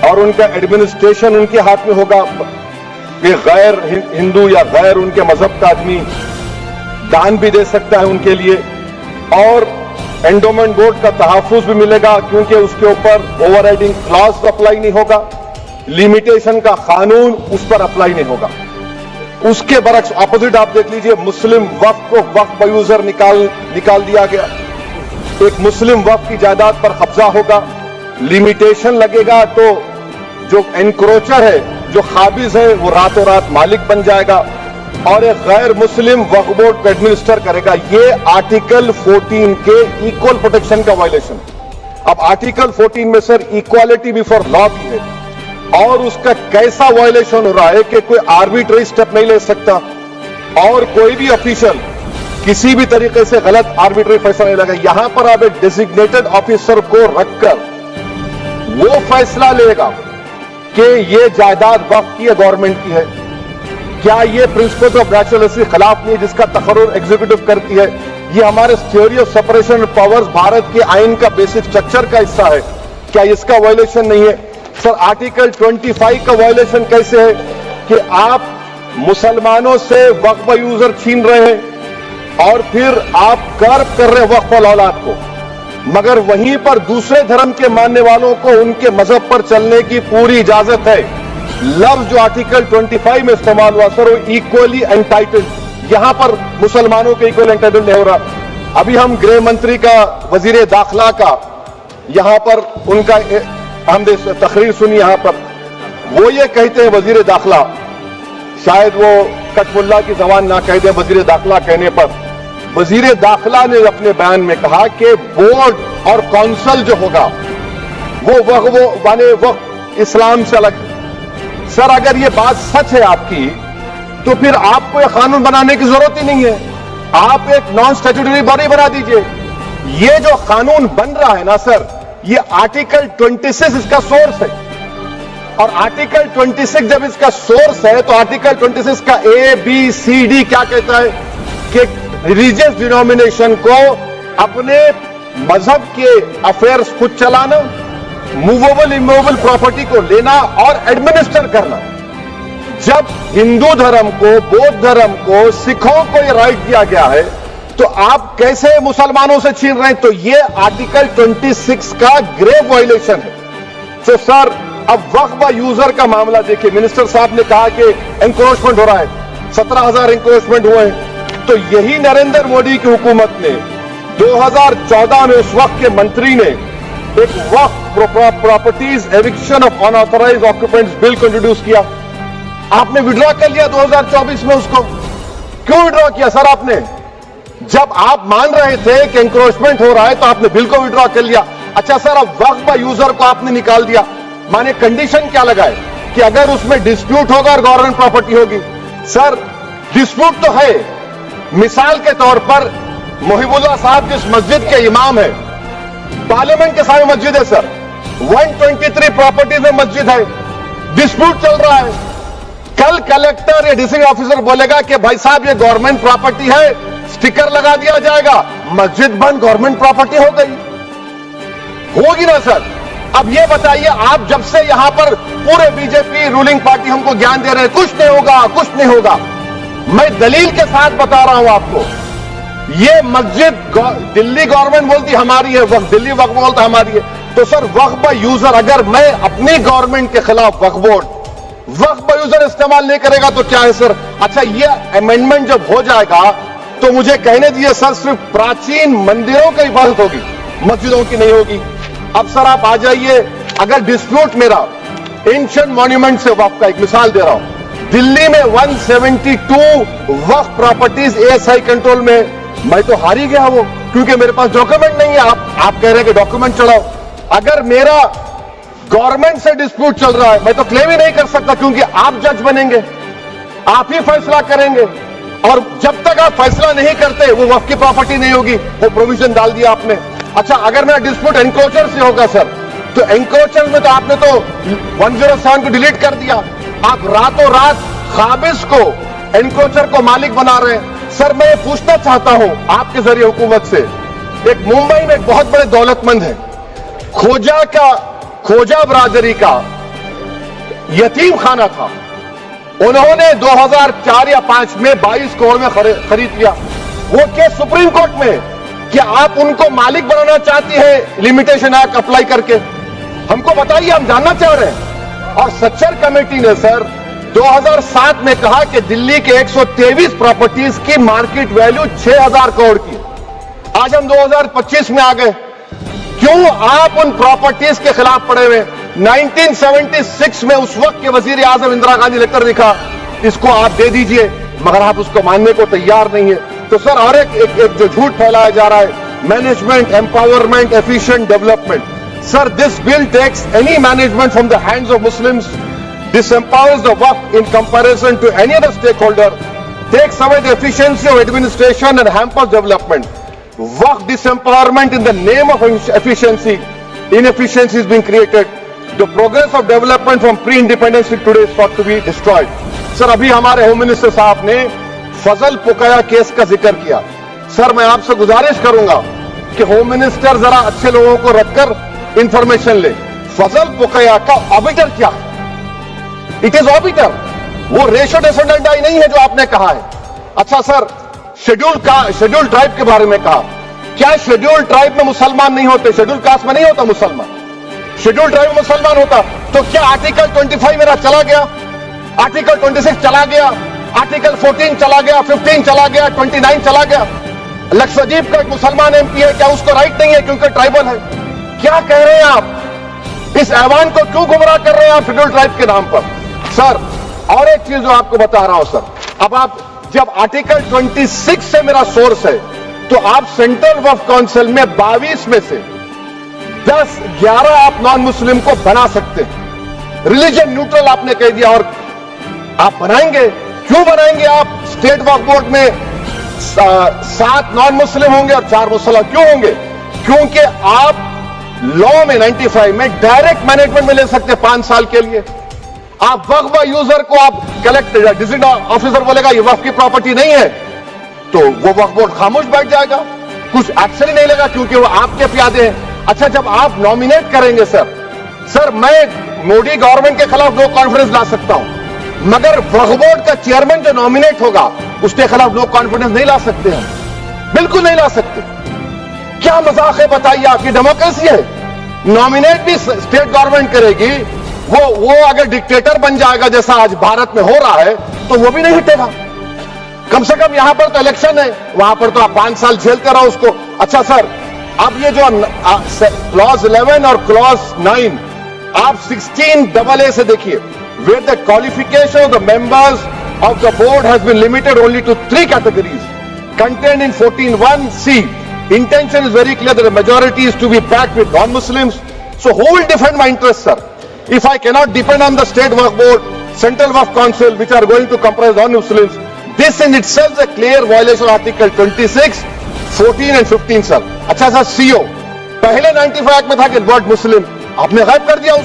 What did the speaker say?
और उनका एडमिनिस्ट्रेशन उनके हाथ में होगा। ये गैर हिंदू या गैर उनके मजहब का आदमी दान भी दे सकता है उनके लिए, और एंडोमेंट बोर्ड का तहफ्फुज भी मिलेगा क्योंकि उसके ऊपर ओवरराइडिंग क्लॉज अप्लाई नहीं होगा, लिमिटेशन का कानून उस पर अप्लाई नहीं होगा। उसके बरक्स अपोजिट आप देख लीजिए, मुस्लिम वक्फ को वक्फ यूजर निकाल दिया गया। एक मुस्लिम वक्फ की जायदाद पर कब्जा होगा, लिमिटेशन लगेगा तो जो एनक्रोचर है, जो खाबिज है, वो रातों रात मालिक बन जाएगा और एक गैर मुस्लिम वक्फ बोर्ड को एडमिनिस्टर करेगा। ये आर्टिकल 14 के इक्वल प्रोटेक्शन का वायलेशन। अब आर्टिकल 14 में सर इक्वालिटी बिफोर लॉ भी है, और उसका कैसा वायलेशन हो रहा है कि कोई आर्बिट्ररी स्टेप नहीं ले सकता और कोई भी ऑफिशियल किसी भी तरीके से गलत आर्बिट्ररी फैसला नहीं लगा। यहां पर आप एक डेजिग्नेटेड ऑफिसर को रखकर वो फैसला लेगा कि ये जायदाद वक्फ की है, गवर्नमेंट की है। क्या ये प्रिंसिपल ऑफ नेचुरलिटी के खिलाफ नहीं है जिसका तकर्रुर एग्जीक्यूटिव करती है? ये हमारे theory of separation of powers Bharat के आइन का बेसिक स्ट्रक्चर का हिस्सा है, क्या इसका वायलेशन नहीं है? सर आर्टिकल 25 का वायलेशन कैसे है कि आप मुसलमानों से वक्फ यूजर छीन रहे हैं और फिर आप कर्ब कर रहे हैं वक्फ औलाद को, मगर वहीं पर दूसरे धर्म के मानने वालों को उनके मजहब पर चलने की पूरी इजाजत है। लफ्ज जो आर्टिकल 25 में इस्तेमाल हुआ सर, वो इक्वली एंटाइटल्ड, यहां पर मुसलमानों के इक्वली एंटाइटल्ड नहीं हो रहा। अभी हम गृह मंत्री का, वजीर दाखिला का, यहां पर उनका हमने तकरीर सुनी, यहां पर वो ये कहते हैं वजीर दाखिला, शायद वो कटमुल्ला की जबान ना कह दे, वजीर दाखिला कहने पर वजीर दाखिला ने अपने बयान में कहा कि बोर्ड और काउंसिल जो होगा वो इस्लाम से अलग। सर अगर ये बात सच है आपकी, तो फिर आपको एक कानून बनाने की जरूरत ही नहीं है, आप एक नॉन स्टैट्यूटरी बॉडी बना दीजिए। ये जो कानून बन रहा है ना सर, ये आर्टिकल 26 इसका सोर्स है, और आर्टिकल 26 जब इसका सोर्स है तो आर्टिकल 26 का ABCD क्या कहता है कि रिलीजियस डिनोमिनेशन को अपने मजहब के अफेयर्स खुद चलाना, मूवेबल इमूवेबल प्रॉपर्टी को लेना और एडमिनिस्टर करना। जब हिंदू धर्म को, बौद्ध धर्म को, सिखों को यह राइट दिया गया है, तो आप कैसे मुसलमानों से छीन रहे हैं? तो ये आर्टिकल 26 का ग्रेव वायलेशन है। तो सर अब वक्फ यूजर का मामला देखिए, मिनिस्टर साहब ने कहा कि एनक्रोचमेंट हो रहा है, 17,000 एनक्रोचमेंट हुए हैं। तो यही नरेंद्र मोदी की हुकूमत ने 2014 में उस वक्त के मंत्री ने एक Waqf properties eviction of unauthorised occupants bill को इंट्रोड्यूस किया। आपने विड्रॉ कर लिया 2024 में उसको। क्यों विड्रॉ किया सर आपने? जब आप मान रहे थे कि एनक्रोचमेंट हो रहा है तो आपने बिल को विड्रॉ कर लिया। अच्छा सर, अब वक्फ यूजर को आपने निकाल दिया, माने कंडीशन क्या लगाए कि अगर उसमें डिस्प्यूट होगा और गवर्नमेंट प्रॉपर्टी होगी। सर डिस्प्यूट तो है, मिसाल के तौर पर मोहिबुल्लाह साहब जिस मस्जिद के इमाम है, पार्लियामेंट के सामने मस्जिद है सर, 123 प्रॉपर्टीज में मस्जिद है, डिस्प्यूट चल रहा है। कल कलेक्टर या डिस्ट्रिक्ट ऑफिसर बोलेगा कि भाई साहब ये गवर्नमेंट प्रॉपर्टी है, स्टिकर लगा दिया जाएगा, मस्जिद बंद, गवर्नमेंट प्रॉपर्टी हो गई, होगी ना सर? अब ये बताइए, आप जब से यहां पर पूरे बीजेपी रूलिंग पार्टी हमको ज्ञान दे रहे हैं कुछ नहीं होगा, कुछ नहीं होगा, मैं दलील के साथ बता रहा हूं आपको। ये मस्जिद दिल्ली गवर्नमेंट बोलती हमारी है, दिल्ली वक्फ बोलता हमारी है। तो सर वक्फ यूजर, अगर मैं अपनी गवर्नमेंट के खिलाफ वक्फ बोर्ड वक्फ यूजर इस्तेमाल नहीं करेगा तो क्या है सर? अच्छा, ये अमेंडमेंट जब हो जाएगा तो मुझे कहने दीजिए सर, सिर्फ प्राचीन मंदिरों की इबादत होगी, मस्जिदों की नहीं होगी। अब सर आप आ जाइए, अगर डिस्प्यूट मेरा एंशिएंट मॉन्यूमेंट से वक्फ का एक मिसाल दे रहा हूं, दिल्ली में 172 वक्फ प्रॉपर्टीज ASI कंट्रोल में, मैं तो हार ही गया वो, क्योंकि मेरे पास डॉक्यूमेंट नहीं है। आप कह रहे हैं कि डॉक्यूमेंट चढ़ाओ। अगर मेरा गवर्नमेंट से डिस्प्यूट चल रहा है, मैं तो क्लेम ही नहीं कर सकता, क्योंकि आप जज बनेंगे, आप ही फैसला करेंगे, और जब तक आप फैसला नहीं करते वो वक्फ की प्रॉपर्टी नहीं होगी। वो प्रोविजन डाल दिया आपने। अच्छा, अगर मेरा डिस्प्यूट एनक्रोचर से होगा सर, तो एनक्रोचर में तो आपने तो 107 को डिलीट कर दिया। आप रातों रात खाबिज को, एनक्रोचर को मालिक बना रहे हैं। सर मैं ये पूछना चाहता हूं आपके जरिए हुकूमत से, एक मुंबई में एक बहुत बड़े दौलतमंद है, खोजा बरादरी का यतीम खाना था। उन्होंने 2004 या 5 में 22 करोड़ में खरीद लिया। वो केस सुप्रीम कोर्ट में कि आप उनको मालिक बनाना चाहती है लिमिटेशन एक्ट अप्लाई करके। हमको बताइए, हम जानना चाह रहे हैं। और सच्चर कमेटी ने सर 2007 में कहा कि दिल्ली के 123 प्रॉपर्टीज की मार्केट वैल्यू 6000 करोड़ की। आज हम 2025 में आ गए। क्यों आप उन प्रॉपर्टीज के खिलाफ पड़े हुए? 1976 में उस वक्त के वजीर आजम इंदिरा गांधी लेटर लिखा, इसको आप दे दीजिए, मगर आप उसको मानने को तैयार नहीं है। तो सर और एक जो झूठ फैलाया जा रहा है, management empowerment efficient development. Sir, this bill takes any management from the hands of Muslims, disempowers the Waqf in comparison to any other stakeholder, takes away the efficiency of administration and hampers development. Waqf disempowerment in the name of efficiency, inefficiency is being created. The progress of development from pre-independence till today is thought to be destroyed. Sir, अभी हमारे home minister साहब ने फजल पुकाया case का जिक्र किया। Sir, मैं आपसे गुजारिश करूंगा कि होम मिनिस्टर जरा अच्छे लोगों को रखकर इंफॉर्मेशन ले। फजल पुकाया का ऑबिटर क्या है? इट इज ऑबिटर, वो रेशो डेसिडेंडाई नहीं है जो आपने कहा है। अच्छा सर, शेड्यूल ट्राइब के बारे में कहा, क्या शेड्यूल ट्राइब में मुसलमान नहीं होते? शेड्यूल कास्ट में नहीं होता मुसलमान, शेड्यूल ट्राइब में मुसलमान होता। तो क्या आर्टिकल 25 मेरा चला गया, आर्टिकल 26 चला गया, आर्टिकल 14 चला गया, 15 चला गया, 29 चला गया? लक्षद्वीप का एक मुसलमान एमपी है, क्या उसको राइट नहीं है क्योंकि ट्राइबल है? क्या कह रहे हैं आप? इस ऐवान को क्यों गुमराह कर रहे हैं आप शेड्यूल ट्राइब के नाम पर? सर, और एक चीज जो आपको बता रहा हूं सर, अब आप जब आर्टिकल 26 से मेरा सोर्स है, तो आप सेंट्रल वक्फ काउंसिल में 22 में से 11 आप नॉन मुस्लिम को बना सकते हैं। रिलीजन न्यूट्रल आपने कह दिया, और आप बनाएंगे। क्यों बनाएंगे आप? स्टेट वक्फ बोर्ड में 7 नॉन मुस्लिम होंगे और 4 मुसलमान। क्यों होंगे? क्योंकि आप लॉ में 95 में डायरेक्ट मैनेजमेंट में ले सकते 5 साल के लिए। आप वक्फ यूजर को आप डिस्ट्रिक्ट ऑफिसर बोलेगा ये वक्फ की प्रॉपर्टी नहीं है, तो वो वक्फ बोर्ड खामोश बैठ जाएगा, कुछ एक्शन ही नहीं लेगा क्योंकि वो आपके प्यादे हैं। अच्छा, जब आप नॉमिनेट करेंगे सर, मैं मोदी गवर्नमेंट के खिलाफ नो कॉन्फिडेंस ला सकता हूं, मगर वक्फ बोर्ड का चेयरमैन जो नॉमिनेट होगा उसके खिलाफ नो कॉन्फिडेंस नहीं ला सकते हम, बिल्कुल नहीं ला सकते। क्या मजाक है बताइए? आपकी डेमोक्रेसी है, नॉमिनेट भी स्टेट गवर्नमेंट करेगी। वो अगर डिक्टेटर बन जाएगा जैसा आज भारत में हो रहा है, तो वो भी नहीं हटेगा। कम से कम यहां पर तो इलेक्शन है, वहां पर तो आप 5 साल झेलते रहो उसको। अच्छा सर, अब ये जो क्लॉज 11 और क्लॉज 9 आप 16AA से देखिए, where the qualification of the members of the board has been limited only to 3 categories contained in 14(1)(c). Intention is very clear that the majority is to be backed with non-Muslims. So who will defend my interests, sir? If I cannot depend on the state waqf board, central waqf council, which are going to comprise non-Muslims, this in itself is a clear violation of Article 26, 14 and 15, sir. अच्छा sir, CO पहले 95 act में था कि word मुस्लिम, आपने गायब कर दिया।